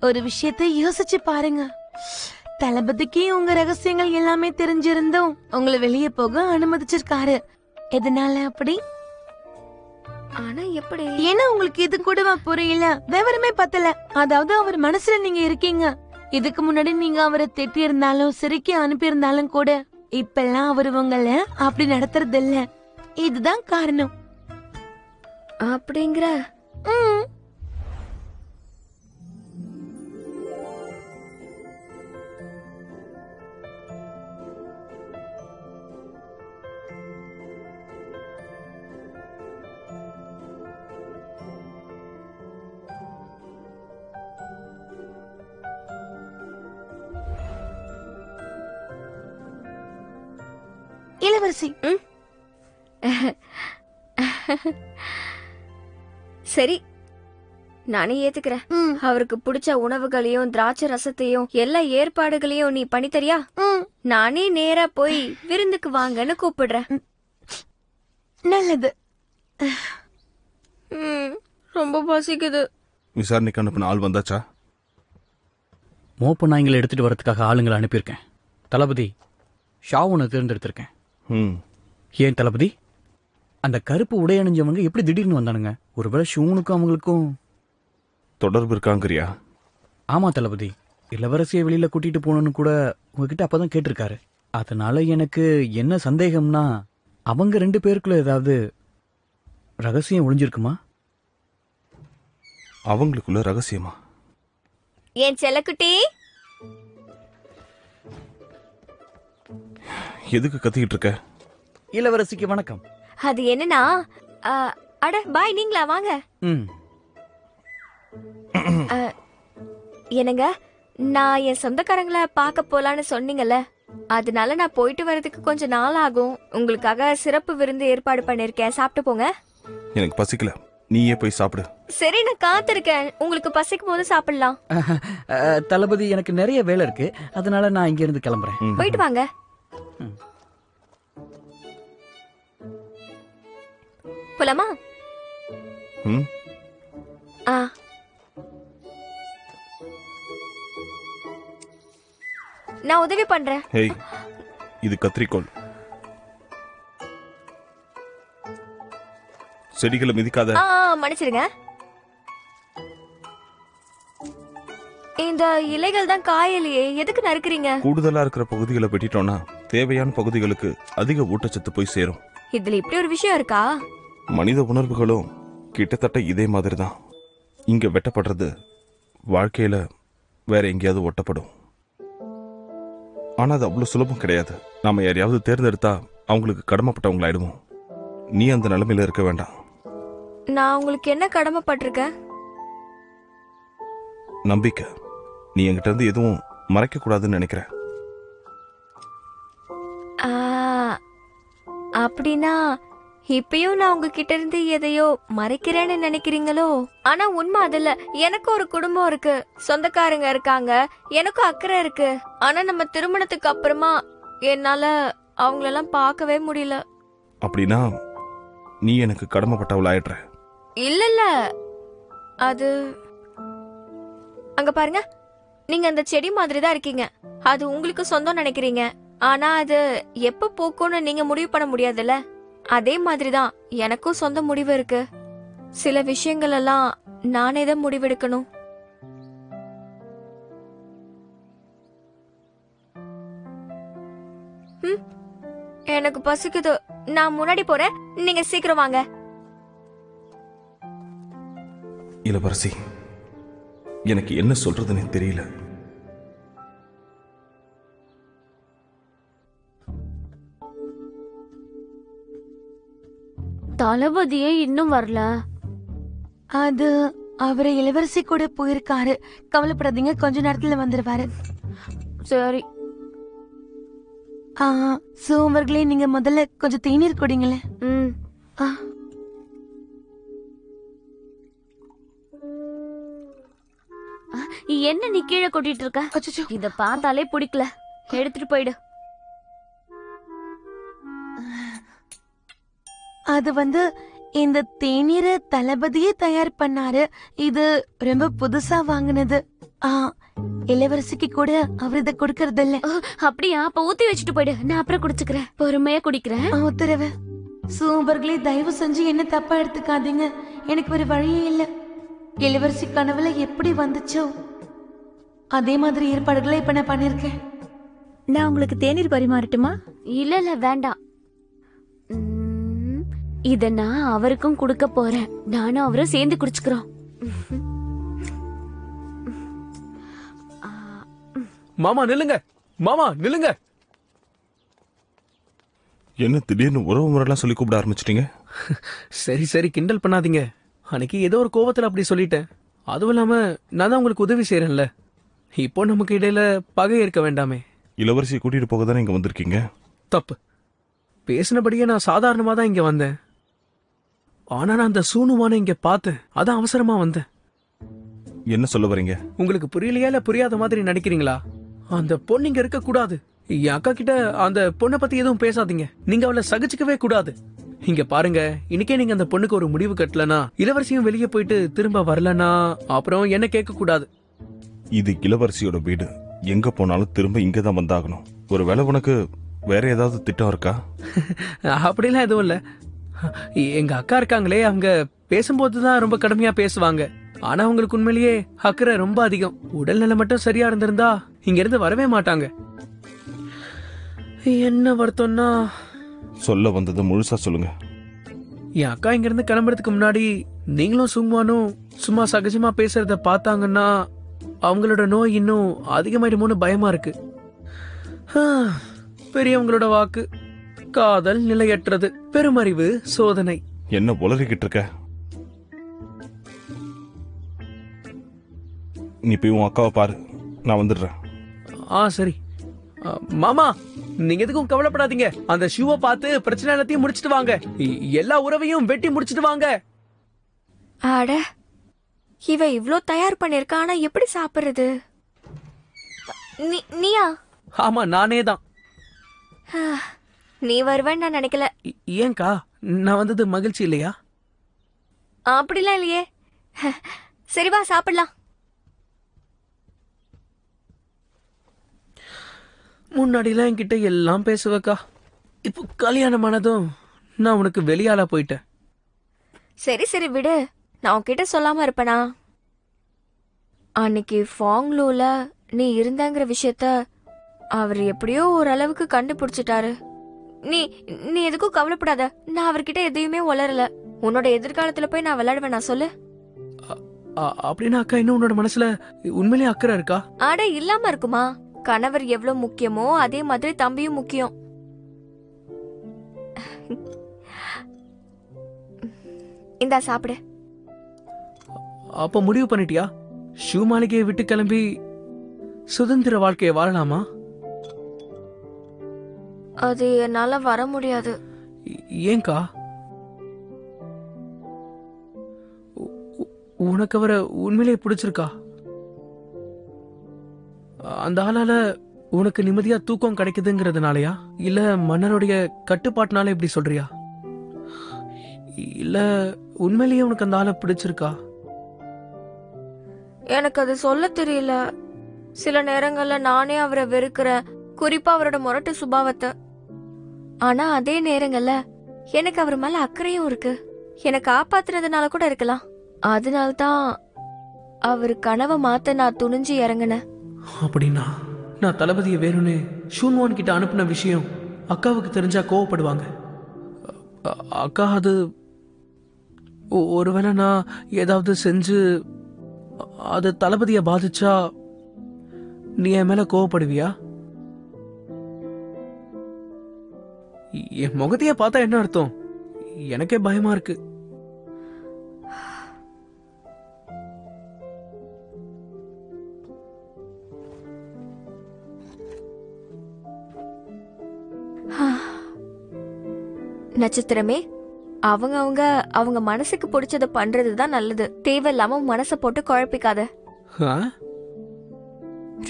ஒரு விஷயத்தை யோசிச்சு பாருங்க. தளபதிக்கு உங்க ரகசியங்கள் எல்லாமே தெரிஞ்சிருந்தும் உங்களை வெளியே போக அனுமதிச்சிருக்காரு. எதனால அப்படி? ஆனா எப்படி? ஏன்னா உங்களுக்கு இது கூடவா புரியல? விவரமே பத்தல. அதாவது அவர் மனசுல நீங்க இருக்கீங்க. இதுக்கு முன்னாடி நீங்க அவரை திட்டி இருந்தாலும் சிரிக்க அனுப்பி இருந்தாலும் கூட இப்பெல்லாம் அவர் உங்கள அப்படி நடத்துறது இல்ல. இதுதான் காரணம். அப்படிங்கிற இளவரசி, சரி நானே ஏத்துக்கிறேன். அவருக்கு பிடிச்ச உணவுகளையும் திராட்சை ரசத்தையும் எல்லா ஏற்பாடுகளையும் நீ பண்ணி தரியா? நானே நேரா போய் விருந்துக்கு வாங்கன்னு கூப்பிடுறேன். நல்லது. ரொம்ப பசிக்குது. விசாரணைக்கு அனுப்பின ஆள் வந்தாச்சா? மோப்ப நாய்களை எடுத்துட்டு வரதுக்காக ஆளுங்களை அனுப்பியிருக்கேன். தளபதி, ஷாவுனை தேர்ந்தெடுத்திருக்கேன். ஏன் தளபதி, அந்த கருப்பு உடை அணிஞ்சவங்க எப்படி திடீர்னு வந்தானுங்க? ஒருவேளை ஷூனுக்கும் அவங்களுக்கும் தொடர்பு இருக்காங்கறியா? ஆமா தளபதி, இளவரசியை வெளியில கூட்டிட்டு போகணும்னு கூட உங்ககிட்ட அப்பதான் கேட்டிருக்காரு. அதனால எனக்கு என்ன சந்தேகம்னா, அவங்க 2 பேருக்குள்ள ஏதாவது ரகசியம் ஒளிஞ்சிருக்குமா? அவங்களுக்குள்ள ரகசியமா? ஏன் செல்லக்குட்டி, எதுக்கு கத்திக்கிட்டு இருக்க? இளவரசிக்கு வணக்கம். அது என்னன்னா, அட பாய், நீங்களா வாங்க. என்னங்க, நான் என் சொந்தக்காரங்களை பார்க்க போலான்னு சொன்னீங்கல்ல, அதனால நான் போயிட்டு வரதுக்கு கொஞ்சம் நாள் ஆகும். உங்களுக்காக சிறப்பு விருந்து ஏற்பாடு பண்ணிருக்கேன், சாப்பிட்டு போங்க. எனக்கு பசிக்கல, நீயே போய் சாப்பிடு. சரி, நான் காத்திருக்கேன். உங்களுக்கு பசிக்கும் போது சாப்பிடலாம். தளபதி, எனக்கு நிறைய வேலை இருக்கு, அதனால நான் இங்க இருந்து கிளம்புறேன். போயிட்டு வாங்க. போலாமா? நான் உதவி பண்றேன். இது கத்திரிக்கோள். செடிகளை மிதிக்காத. மன்னிச்சிருங்க. இந்த இலைகள் தான் காயலையே, எதுக்கு நறுக்குறீங்க? கூடுதலா இருக்கிற பகுதிகளை வெட்டிட்டோம்னா தேவையான பகுதிகளுக்கு அதிக ஊட்டச்சத்து போய் சேரும். இதுல இப்படி ஒரு விஷயம் இருக்கா? மனித உணர்வுகளும் கிட்டத்தட்ட இதே மாதிரி தான். இங்க வெட்டப்படுறது வாழ்க்கையில வேற எங்கேயாவது ஒட்டப்படும். ஆனா அது அவ்வளவு சுலபம் கிடையாது. நாம யாரையாவது தேர்ந்தெடுத்தா அவங்களுக்கு கடமைப்பட்டவங்களாயிடுவோம். நீ அந்த நிலைமையில இருக்க வேண்டாம். நான் உங்களுக்கு என்ன கடமைப்பட்டிருக்கேன்? நம்பிக்கை. நீ என்கிட்ட இருந்து எதுவும் மறைக்க கூடாதுன்னு நினைக்கிறேன். அப்படின்னா இப்பயும் நான் உங்ககிட்ட இருந்து எதையோ மறைக்கிறேன்னு நினைக்கிறீங்களோ? ஆனா உண்மை அதில்ல. எனக்கு ஒரு குடும்பம் இருக்கு, சொந்தக்காரங்க இருக்காங்க, எனக்கும் அக்கறை இருக்கு. ஆனா நம்ம திருமணத்துக்கு அப்புறமா என்னால அவங்களெல்லாம் பார்க்கவே முடியல. அப்படின்னா நீ எனக்கு கடமைப்பட்டவள் ஆயிடுற? இல்ல, அது அங்க பாருங்க, நீங்க அந்த செடி மாதிரி தான் இருக்கீங்க. அது உங்களுக்கு சொந்தம் நினைக்கிறீங்க, ஆனா அது எப்ப போக்கும்னு நீங்க முடிவு பண்ண முடியாதுல்ல. அதே மாதிரிதான் எனக்கும் சொந்த முடிவு இருக்கு. சில விஷயங்கள் எல்லாம் நானே தான் முடிவெடுக்கணும். எனக்கு பசிக்குது, நான் முன்னாடி போறேன், நீங்க சீக்கிரம் வாங்க. இளவரசி, எனக்கு என்ன சொல்றதுன்னு தெரியல. தளபதியே இன்னும் வரல. அது அவரை இளவரசி கூட போயிருக்காரு. கவலைப்படாதீங்க, கொஞ்ச நேரத்துல வந்துருவாரு. சரி. சோமர்களே, நீங்க முதல்ல கொஞ்சம் தேநீர் குடிங்களே. என்ன நீ கீழே கொட்டிட்டு இருக்க? இத பார்த்தாலே பிடிக்கல, எடுத்துட்டு போயிடு. அது இந்த தேநீரை தளபதியே தயார் பண்ணாரு. இது ரொம்ப புதுசா வாங்கினது. இளவரசிக்கு கூட அவர் இதை கொடுக்கறது இல்ல. அப்படியா? அப்ப ஊத்தி வச்சுட்டு போயிடு, நான் அப்புறம் குடிச்சுக்கிறேன். பொறுமையா குடிக்கிறேன். உத்தரவு. சூம்பர்களே, தயவு செஞ்சு என்ன தப்பா எடுத்துக்காதீங்க. எனக்கு ஒரு வழியே இல்ல. இளவரசி கனவுல எப்படி வந்துச்சோ அதே மாதிரி ஏற்பாடுகளை இப்ப நான் பண்ணிருக்கேன். நான் உங்களுக்கு தேநீர் பரிமாறட்டுமா? இல்ல வேண்டாம். இத நான் அவருக்கும் கொடுக்க போறேன். நானும் அவரும் சேர்ந்து குடிச்சுக்கிறோம். மாமா நில்லுங்க, மாமா நில்லுங்க. என்ன திடீர்னு உறவு முறையெல்லாம் சொல்லி கூப்பிட ஆரம்பிச்சிட்டீங்க? சரி சரி, கிண்டல் பண்ணாதீங்க. அன்னைக்கு ஏதோ ஒரு கோவத்துல அப்படி சொல்லிட்டேன். அதுவும் இல்லாம நான் தான் உங்களுக்கு உதவி செய்யறேன்ல. இப்போ நமக்கு இடையில பகை இருக்க வேண்டாமே. இளவரசியை கூட்டிட்டு போக தானே இங்க வந்திருக்கீங்க? தப்பு. பேசினபடியே நான் சாதாரணமா தான் இங்க வந்தேன். ஆனா நான் அந்த சூனுமான இங்க பார்த்தேன். அதான் அவசரமா வந்தேன். என்ன சொல்ல வரீங்க? உங்களுக்கு புரியலையா இல்ல புரியாத மாதிரி நடிக்கிறீங்களா? அந்த பொண்ணு இங்க இருக்க கூடாது. என் அக்கா கிட்ட அந்த பொண்ணை பத்தி எதுவும் பேசாதீங்க. நீங்க அவளை சகிச்சுக்கவே கூடாது. இங்க பாருங்க, இன்னைக்கே நீங்க அந்த பொண்ணுக்கு ஒரு முடிவு கட்டலனா, இளவரசியும் வெளியே போயிட்டு திரும்ப வரலனா, அப்புறம் என்ன கேட்க கூடாது. இது இளவரசியோட வீடு. எங்க போனாலும் திரும்ப இங்கதான் வந்தாகணும். ஒருவேளை உனக்கு வேற ஏதாவது திட்டம் இருக்கா? அப்படிலாம் எதுவும் இல்ல. எங்க அக்கா இருக்காங்களே, அவங்க பேசும்போதுதான் ரொம்ப கடுமையா பேசுவாங்க. ஆனா அவங்களுக்கு உண்மையிலேயே அக்கறை ரொம்ப அதிகம். உடல்நிலை மட்டும் சரியா இருந்திருந்தா இங்க இருந்து வரவே மாட்டாங்க. என்ன வருத்தம்னா, சொல்ல வந்தது முழுசா சொல்லுங்க. என் அக்கா இங்க இருந்து கிளம்புறதுக்கு முன்னாடி நீங்களும் சும்மானும் சும்மா சகஜமா பேசுறத பார்த்தாங்கன்னா அவங்களோட நோய் இன்னும் அதிகமாயிடுமோன்னு பயமா இருக்கு. பெரியவங்களோட வாக்கு, காதல் நிலையற்றது, பெருமறிவு சோதனை. என்ன உளறிக்கிட்டு இருக்க? நீ போய் உன் அக்காவை பாரு, நான் வந்துடுறேன். சரி மாமா, நீங்க எதுக்கும் கவலைப்படாதீங்க. அந்த ஷூவை பார்த்து பிரச்சனை எல்லாத்தையும் முடிச்சிட்டு வாங்க. எல்லா உறவையும் வெட்டி முடிச்சிட்டு வாங்க. அட, இவ இவ்ளோ தயார் பண்ணிருக்கா, ஆனா எப்படி சாப்பிடுறது? நீயா? ஆமா, நானே தான். நீ வருவேன்னு நான் நினைக்கல. ஏன்கா, நான் வந்தது மகிழ்ச்சி இல்லையா? அப்படிலாம் இல்லையே. சரி வா சாப்பிடலாம். முன்னாடிலாம் என்கிட்ட எல்லாம் பேசுவக்கா. இப்போ கல்யாணமானதும் நான் உனக்கு வெளியாளா போயிட்டேன். சரி சரி விடு, நான் உன்கிட்ட சொல்லாம இருப்பேனா? அன்னைக்கு ஃபாங்லூல நீ இருந்தாங்கிற விஷயத்த அவர் எப்படியோ ஓரளவுக்கு கண்டுபிடிச்சிட்டாரு. நீ நீ எதுக்கும் கவலைப்படாத. நான் அவர்கிட்ட எதையுமே உளரல. உன்னோட எதிர்காலத்துல போய் நான் விளையாடுவேன். நான் சொல்லு. அப்படின்னா அக்கா, இன்னும் உன்னோட மனசுல உண்மையிலேயே அக்கறை இருக்கா? ஆட இல்லாம இருக்குமா? கணவர் எவ்வளவு முக்கியமோ அதே மாதிரி தம்பியும் முக்கியம். இந்தா சாப்பிடு. அப்ப முடிவு பண்ணிட்டியா? ஷூ மாளிகையை விட்டு கிளம்பி சுதந்திர வாழ்க்கையை வாழலாமா? அது என்னால வர முடியாது. ஏங்கா? உனக்கு அவரை உண்மையிலேயே பிடிச்சிருக்கா? அந்த ஆளால உனக்கு நிம்மதியா தூக்கம் கிடைக்குதுங்கிறதுனாலயா, இல்ல மன்னருடைய கட்டுப்பாட்டுனால இப்படி சொல்றியா? இல்ல உண்மையிலேயே உனக்கு அந்த ஆளை பிடிச்சிருக்கா? எனக்கு அது சொல்ல தெரியல. சில நேரங்கள்ல நானே அவரை வெறுக்கிறேன், குறிப்பா அவரோட முரட்டு சுபாவத்தை. ஆனா அதே நேரங்கள்ல எனக்கு அவர் மேல அக்கறையும் இருக்கு. எனக்கு காப்பாத்துறதுனால கூட இருக்கலாம். அதனால்தான் அவர் கனவை மாத்த நான் துணிஞ்சு இறங்கினேன். அப்படின்னா நான் தளபதியை வேணும்னு ஷூன்வான் கிட்ட அனுப்பின விஷயம் அக்காவுக்கு தெரிஞ்சா கோவப்படுவாங்க. அக்கா, அது ஒருவேளை நான் ஏதாவது செஞ்சு அது தளபதியை பாதிச்சா நீ என் மேல கோவப்படுவியா? என் முகத்தையே பார்த்தா என்ன அர்த்தம்? எனக்கே பயமா இருக்கு. நட்சத்திரமே, அவங்க மனசுக்கு பிடிச்சத பண்றதுதான் நல்லது. தேவையில்லாம மனசை போட்டு குழப்பிக்காத.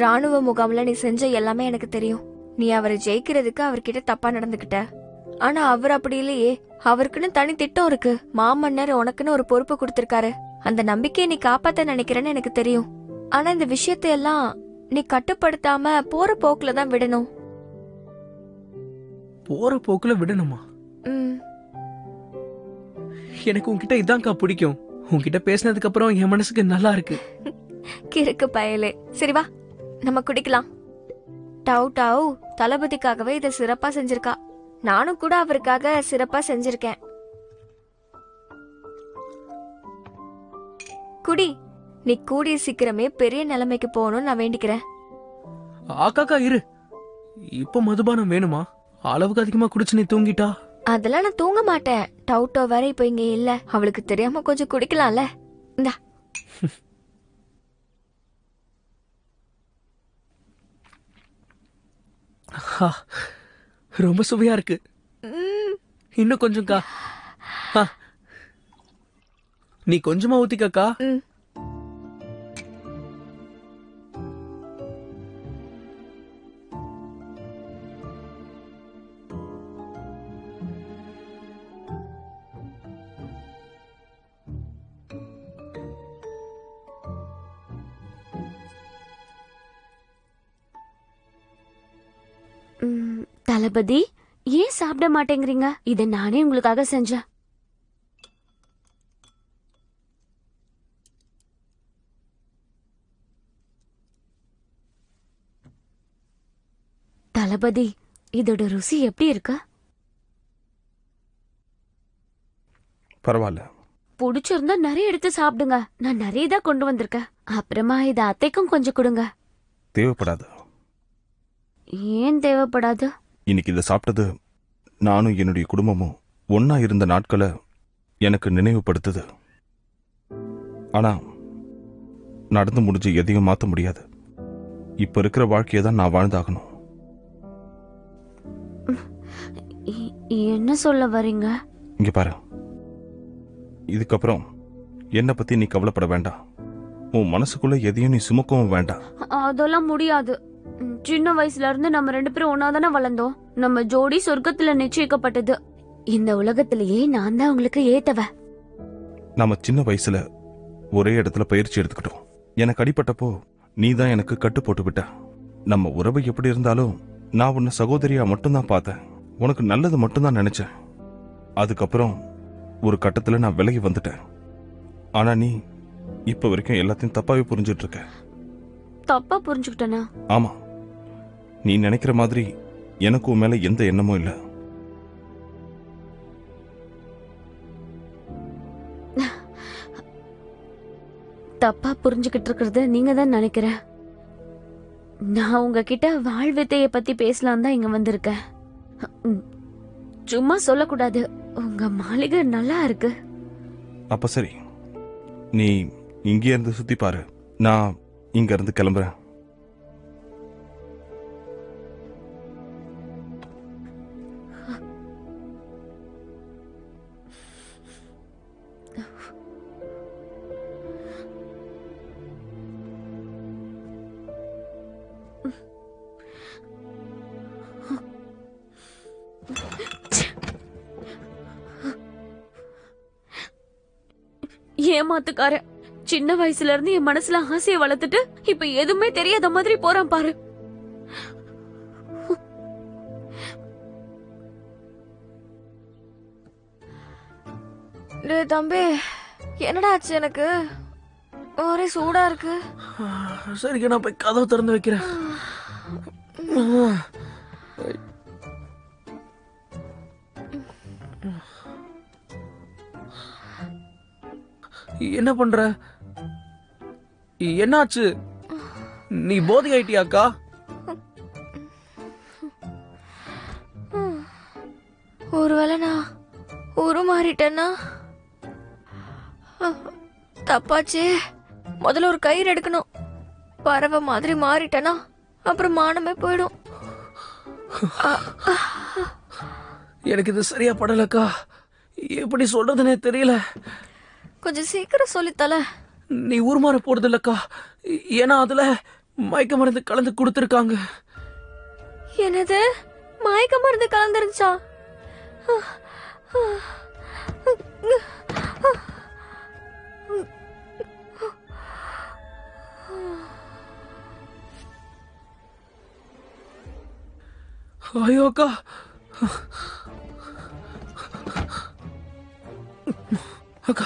ராணுவ முகாம்ல நீ செஞ்ச எல்லாமே எனக்கு தெரியும். நீ அவரை ஜெயிக்கிறதுக்கு அவர்கிட்ட தப்பா நடந்துகிட்ட. ஆனா அவர் அப்படி இல்லையே. அவருக்குன்னு தனி திட்டம் இருக்கு. மாமன்னர் உனக்குன்னு ஒரு பொறுப்பு கொடுத்திருக்காரு. அந்த நம்பிக்கையை நீ காப்பாத்த நினைக்கிறேன்னு எனக்கு தெரியும். ஆனா இந்த விஷயத்தையெல்லாம் நீ கட்டுப்படுத்தாம போற போக்குல தான் விடணும். போற போக்குல விடணுமா? எனக்கு உன்கிட்ட இதான்க்கா பிடிக்கும். உன்கிட்ட பேசினதுக்கு அப்புறம் என் மனசுக்கு நல்லா இருக்கு. கிறுக்கு பயலே. சரி வா, நம்ம குடிக்கலாம். டவ் டவ் தளபதிக்காகவே இதை சிறப்பா செஞ்சிருக்கா. நானும் கூட அவருக்காக சிறப்பா செஞ்சிருக்கேன். குடி, நீ கூடிய சீக்கிரமே பெரிய நிலைமைக்கு போகணும்னு நான் வேண்டிக்கிறேன். ஆக்காக்கா இரு, இப்ப மதுபானம் வேணுமா? அளவுக்கு அதிகமா குடிச்சு நீ தூங்கிட்டா? அதெல்லாம் நான் தூங்க மாட்டேன். டவுட்டோ வேற இப்ப இங்க இல்ல, அவளுக்கு தெரியாம கொஞ்சம் குடிக்கலாம்ல. இந்தா. ரொம்ப சுவையா இருக்கு. இன்னும் கொஞ்சம்க்கா. நீ கொஞ்சமா ஊத்திக்கா. தளபதி, ஏன் சாப்பிட மாட்டேங்கிறீங்க? இதை நானே உங்களுக்காக செஞ்சேன். தளபதி, இதோட ருசி எப்படி இருக்கு? பரவாயில்ல. பிடிச்சிருந்தா நிறைய எடுத்து சாப்பிடுங்க. நான் நிறைய தான் கொண்டு வந்திருக்கேன். அப்புறமா இதை அத்தைக்கும் கொஞ்சம் கொடுங்க. தேவைப்படாது. ஏன் தேவைப்படாது? இன்னைக்கு இதை சாப்பிட்டது நானும் என்னுடைய குடும்பமும் ஒன்னா இருந்த நாட்களை எனக்கு நினைவுபடுத்துது. ஆனா நடந்து முடிஞ்சு எதையும் மாற்ற முடியாது. இப்ப இருக்கிற வாழ்க்கையை தான் நான் வாழ்ந்தாகணும். என்ன சொல்ல வரீங்க? இங்க பாரு, இதுக்கப்புறம் என்னை பத்தி நீ கவலைப்பட வேண்டாம். உன் மனசுக்குள்ள எதையும் நீ சுமக்கவும் வேண்டாம். அதெல்லாம் முடியாது. சின்ன வயசுல இருந்து நம்ம 2 பேரும் ஒன்னாதானே வளர்ந்தோம். நம்ம ஜோடி சொர்க்கத்துல நிச்சயிக்கப்பட்டது. இந்த உலகத்திலேயே நான் தான் உங்களுக்கு ஏத்தவ. நம்ம சின்ன வயசுல ஒரே இடத்துல பயிற்சி எடுத்துக்கிட்டோம். எனக்கு அடிபட்டப்போ நீ தான் எனக்கு கட்டு போட்டு விட்ட. நம்ம உறவு எப்படி இருந்தாலும் நான் உன்னை சகோதரியா மட்டும்தான் பார்த்தேன். உனக்கு நல்லது மட்டும்தான் நினைச்சேன். அதுக்கப்புறம் ஒரு கட்டத்துல நான் விலகி வந்துட்டேன். ஆனா நீ இப்ப வரைக்கும் எல்லாத்தையும் தப்பாவே புரிஞ்சிட்டு இருக்க. தப்பா புரிஞ்சுக்கிட்டனா? ஆமா, நீ நினைக்கிற மாதிரி எனக்கு உன் மேல எந்த எண்ணமும் இல்ல. தப்பா புரிஞ்சுக்கிட்டு இருக்கிறது நீங்க தான் நினைக்கிறேன். நான் உங்ககிட்ட வாழ்வித்தைய பத்தி பேசலாம் தான் இங்க வந்திருக்கேன். சும்மா சொல்லக்கூடாது. உங்க மாளிகை நல்லா இருக்கு. அப்ப சரி, நீ இங்கே இருந்து சுத்தி பாரு. நான் இங்க இருந்து கிளம்புறேன். ஏமாத்துக்கார. சின்ன வயசுல இருந்து என் மனசுல ஆசையை வளர்த்துட்டு இப்ப எதுவுமே தெரியாத மாதிரி போறான் பாரு. தம்பி, என்னடா ஆச்சு? எனக்கு ஒரே சூடா இருக்கு. சரிங்க, நான் போய் கதவை திறந்து வைக்கிறேன். என்ன பண்ற? என்னாச்சு? நீ போதை ஆயிட்டியாக்கா? ஒருவேளை நான் உருமாறிட்டேன்னா? தப்பாச்சு. முதல்ல ஒரு கயிறு எடுக்கணும். பறவை மாதிரி மாறிட்டேனா அப்புறம் மானமே போயிடும். எனக்கு இது சரியா படலக்கா. எப்படி சொல்றதுன்னே தெரியல. கொஞ்சம் சீக்கிரம் சொல்லித்தல. நீ உருமாற போறது இல்லக்கா. ஏன்னா அதுல மயக்க மருந்து கலந்து கொடுத்துருக்காங்க. என்னது? மயக்க மருந்து கலந்துருச்சா? ஐயோ அக்கா, அக்கா,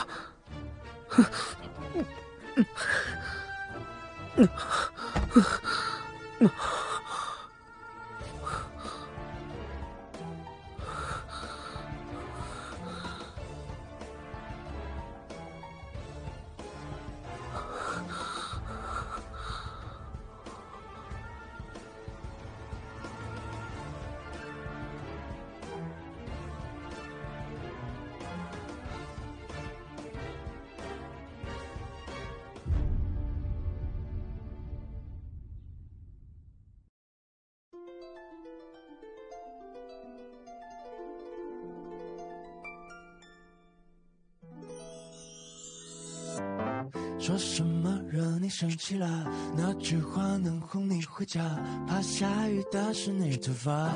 说什么惹你生气了？哪句话能哄你回家？怕下雨打湿你头发。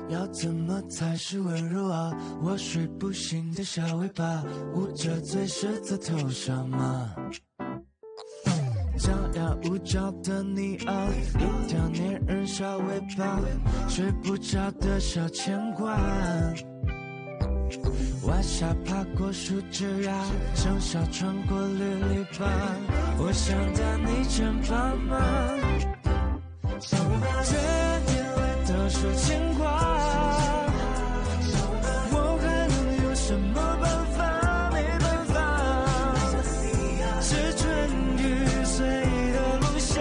要怎么才是温柔啊？我睡不醒的小尾巴，捂着嘴是在偷笑吗？张牙舞爪的你啊，一条粘人小尾巴，睡不着的小牵挂。晚霞爬过树枝呀，盛夏穿过绿篱笆，我想在你肩膀吗？这眼泪都是牵挂，我还能有什么办法？没办法，是春雨随的落下，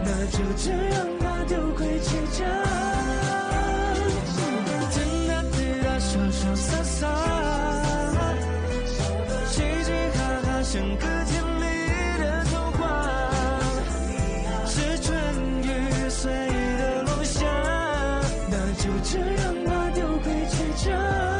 那就这样吧，丢盔弃甲。听他对他潇潇洒洒，嘻嘻哈哈像个甜蜜的童话，是春雨随的落下，那就这样吧，丢盔弃甲。